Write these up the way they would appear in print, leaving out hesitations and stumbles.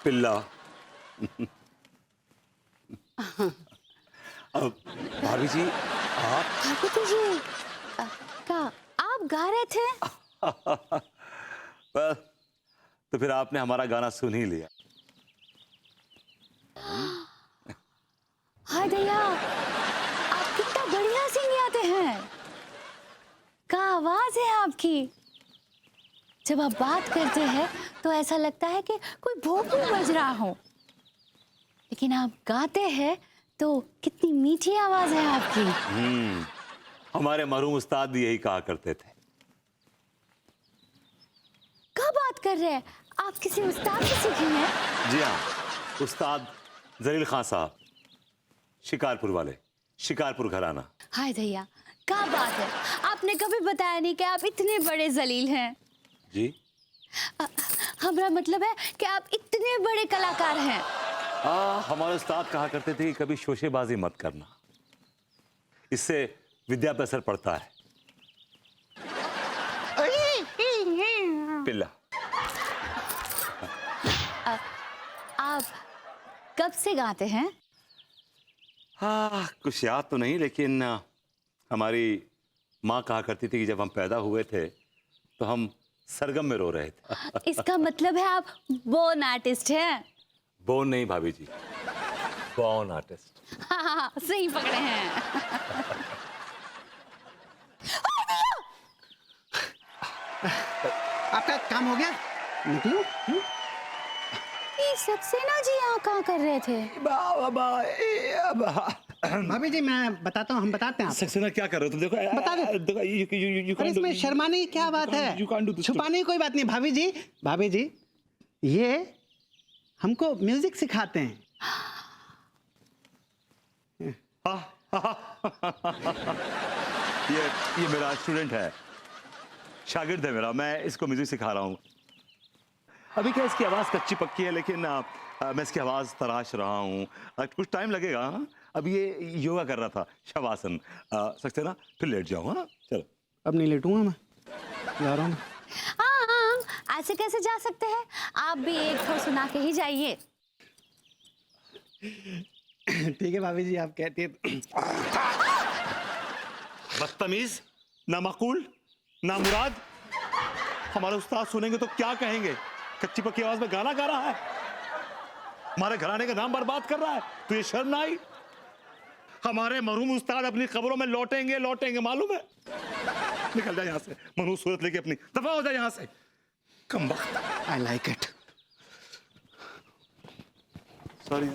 पिल्ला। भाभी जी आप भाभी जी का आप गा रहे थे? तो फिर आपने हमारा गाना सुन ही लिया। हाय दया, आप कितना बढ़िया सिंग गाते हैं। क्या आवाज है आपकी। जब आप बात करते हैं तो ऐसा लगता है कि कोई भोंपू बज रहा हो, लेकिन आप गाते हैं तो कितनी मीठी आवाज है आपकी। हमारे मरहूम उस्ताद भी यही कहा करते थे। क्या बात कर रहे हैं, आप किसी उस्ताद से सीखे हैं? जी हाँ, उस्ताद जलील खान साहब, शिकारपुर वाले, शिकारपुर घराना। हाय दया, क्या बात है, आपने कभी बताया नहीं कि आप इतने बड़े जलील हैं। जी हमारा मतलब है कि आप इतने बड़े कलाकार हैं। हमारे उस्ताद कहा करते थे कि कभी शोशेबाजी मत करना, इससे विद्या पर असर पड़ता है। पिल्ला। आप कब से गाते हैं? कुछ याद तो नहीं, लेकिन हमारी माँ कहा करती थी कि जब हम पैदा हुए थे तो हम सरगम में रो रहे थे। इसका मतलब है आप बोर्न आर्टिस्ट हैं। बोन नहीं भाभी जी, बॉर्न आर्टिस्ट। हाँ, सही पकड़े हैं। आपका काम हो गया? निकलूं? ये सक्सेना जी यहाँ कहाँ कर रहे थे? भाभी जी मैं बताता हूँ, हम बताते हैं आपको। सक्सेना क्या कर रहे हो तुम? देखो बता दे। अरे इसमें शर्माने की क्या बात है, छुपाने की कोई बात नहीं। भाभी जी ये हमको म्यूजिक सिखाते हैं। ये मेरा स्टूडेंट है, शागिर्द है मेरा, मैं इसको म्यूजिक सिखा रहा हूँ। अभी क्या इसकी आवाज़ कच्ची पक्की है, लेकिन मैं इसकी आवाज़ तराश रहा हूँ। कुछ टाइम लगेगा। हाँ? अभी ये योगा कर रहा था, शवासन। सक्सेना फिर लेट जाओ। हाँ चलो। अब नहीं लेटूंगा मैं, जा रहा हूँ। हाँ, ऐसे कैसे जा सकते हैं, आप भी एक थोड़ा सुना के ही जाइए। ठीक है भाभी जी, आप कहती है। बदतमीज, नामाकूल, नामुराद। हमारे उस्ताद सुनेंगे तो क्या कहेंगे? कच्ची पक्की आवाज में गाना गा रहा है, हमारे घराने का नाम बर्बाद कर रहा है। तो ये शर्म ना आई? हमारे मरहूम उस्ताद अपनी खबरों में लौटेंगे मालूम है? निकल जाए यहाँ से, मनहूस सूरत लेके अपनी दफा हो जाए यहाँ से। कम वक्त। I like it. Sorry.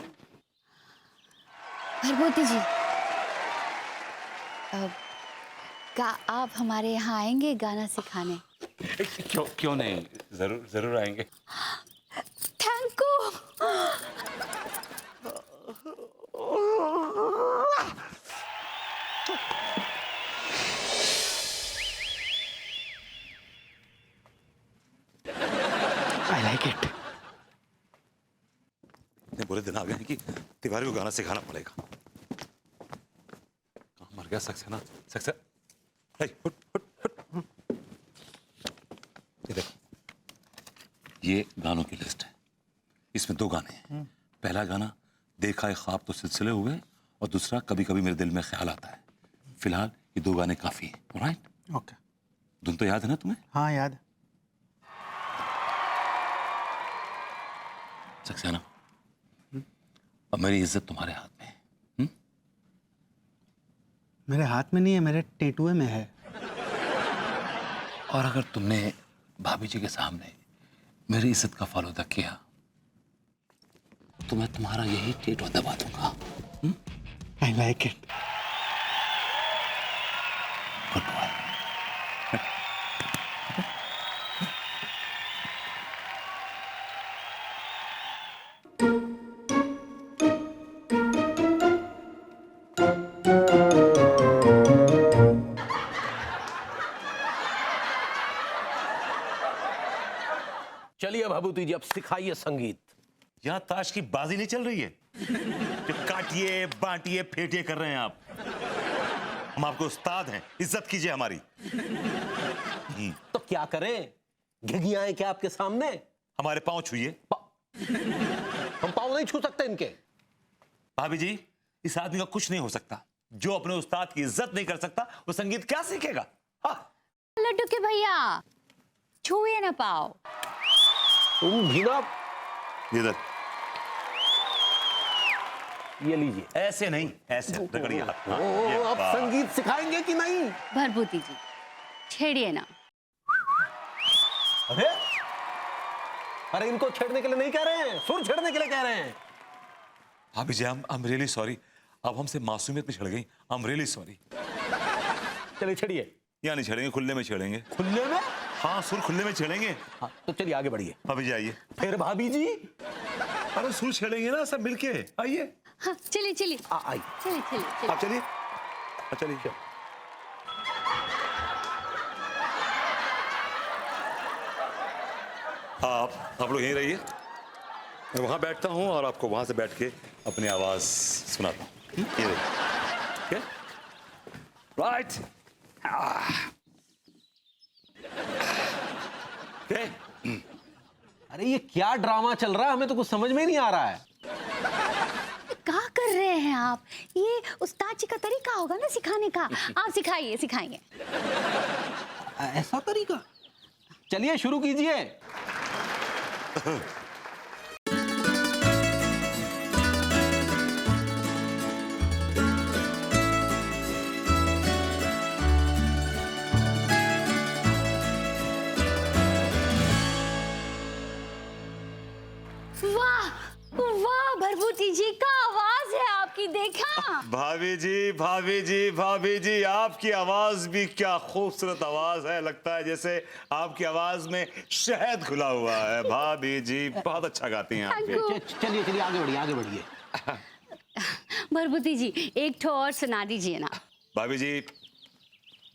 Bharbhuti जी, क्या आप हमारे यहाँ आएंगे गाना सिखाने? क्यों नहीं, जरूर आएंगे। Thank you. I like it. इतने बुरे दिन आ गए हैं कि तिवारी को गाना सिखाना पड़ेगा। कहाँ मर गया सक्सेना? ये देखो, ये गानों की लिस्ट है, इसमें 2 गाने हैं। पहला गाना देखा है ख्वाब तो सिलसिले हुए, और दूसरा कभी कभी मेरे दिल में ख्याल आता है। फिलहाल ये 2 गाने काफी हैं। ऑलराइट? ओके। धुन तो याद है ना तुम्हें? हाँ याद। सक्सेना, अब मेरी इज्जत तुम्हारे हाथ में है। मेरे हाथ में नहीं है, मेरे टेटुए में है। और अगर तुमने भाभी जी के सामने मेरी इज्जत का फालूदा किया तो मैं तुम्हारा यही टेटू दबा दूंगा। I like it. Good boy. चलिए भभूति जी, अब सिखाइए संगीत। यहाँ ताश की बाजी नहीं चल रही है जो काटिए बांटिए फेटिए कर रहे हैं आप। हम आपको उस्ताद हैं, इज्जत कीजिए हमारी। तो क्या करें, घिघियाएं क्या आपके सामने? हमारे पांव छुइए। हम पाँव नहीं छू सकते इनके। भाभी जी, इस आदमी का कुछ नहीं हो सकता। जो अपने उस्ताद की इज्जत नहीं कर सकता वो संगीत क्या सीखेगा? लड्डू के भैया छुए ना पाओ। तुम भी ना। इधर ये लीजिए। ऐसे नहीं, ऐसे रगड़िए हाथ। हाँ, ये अब बात। संगीत सिखाएंगे कि नहीं? भरभूति जी छेड़िए ना। अरे अरे इनको छेड़ने के लिए नहीं कह रहे हैं, सुर छेड़ने के लिए कह रहे हैं। भाभी जी, आई एम रियली सॉरी। अब हमसे मासूमियत में छिड़ गई। I am really sorry. चलिए छेड़िए। यहाँ नहीं छेड़ेंगे, खुले में छेड़ेंगे। खुले में? हाँ, सुर खुले में छेड़ेंगे। हाँ, तो चलिए आगे बढ़िए। भाभी जी आइए। फिर भाभी जी? अरे सुर छेड़ेंगे ना सब मिलके। आइए। हाँ चलिए चलिए आइए। चलिए चलिए चलिए। आप चलिए, चलिए। आप लोग यहीं रहिए, मैं वहां बैठता हूं और आपको वहां से बैठ के अपनी आवाज सुनाता हूं। ये रहिए। राइट। अरे ये क्या ड्रामा चल रहा है, हमें तो कुछ समझ में ही नहीं आ रहा है। क्या कर रहे हैं आप? ये उस्ताद जी का तरीका होगा ना सिखाने का। आप सिखाइए, सिखाइए। ऐसा तरीका? चलिए शुरू कीजिए। वाह वाह, भरभूति जी का आवाज है आपकी, देखा? भाभी जी, भाभी जी, भाभी जी, आपकी आवाज भी क्या खूबसूरत आवाज है। लगता है जैसे आपकी आवाज में शहद घुला हुआ है। भाभी जी बहुत अच्छा गाती हैं आप भी। चलिए चलिए आगे बढ़िए, आगे बढ़िए। भरभूति जी एक ठो और सुना दीजिए ना। भाभी जी,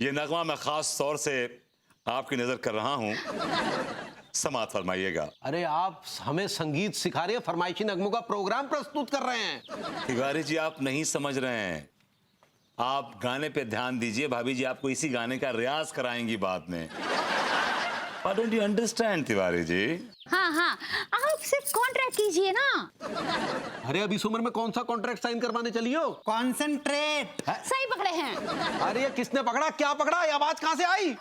ये नगमा मैं खास तौर से आपकी नजर कर रहा हूं, समात फरमाइएगा। अरे आप हमें संगीत सिखा रहे हैं, फरमाइशी नगमों का प्रोग्राम प्रस्तुत कर रहे हैं। तिवारी जी, आप नहीं समझ रहे हैं। आप गाने पे ध्यान दीजिए। भाभी जी आपको इसी गाने का रियाज कराएंगी बाद में। Why don't you understand, Tiwari ji? हाँ हाँ, आप सिर्फ कॉन्ट्रैक्ट कीजिए ना। अरे अब इस उम्र में कौन सा कॉन्ट्रैक्ट साइन करवाने चली हो? कॉन्सेंट्रेट। सही पकड़े हैं। अरे ये किसने पकड़ा, क्या पकड़ा, ये आवाज कहां से आई?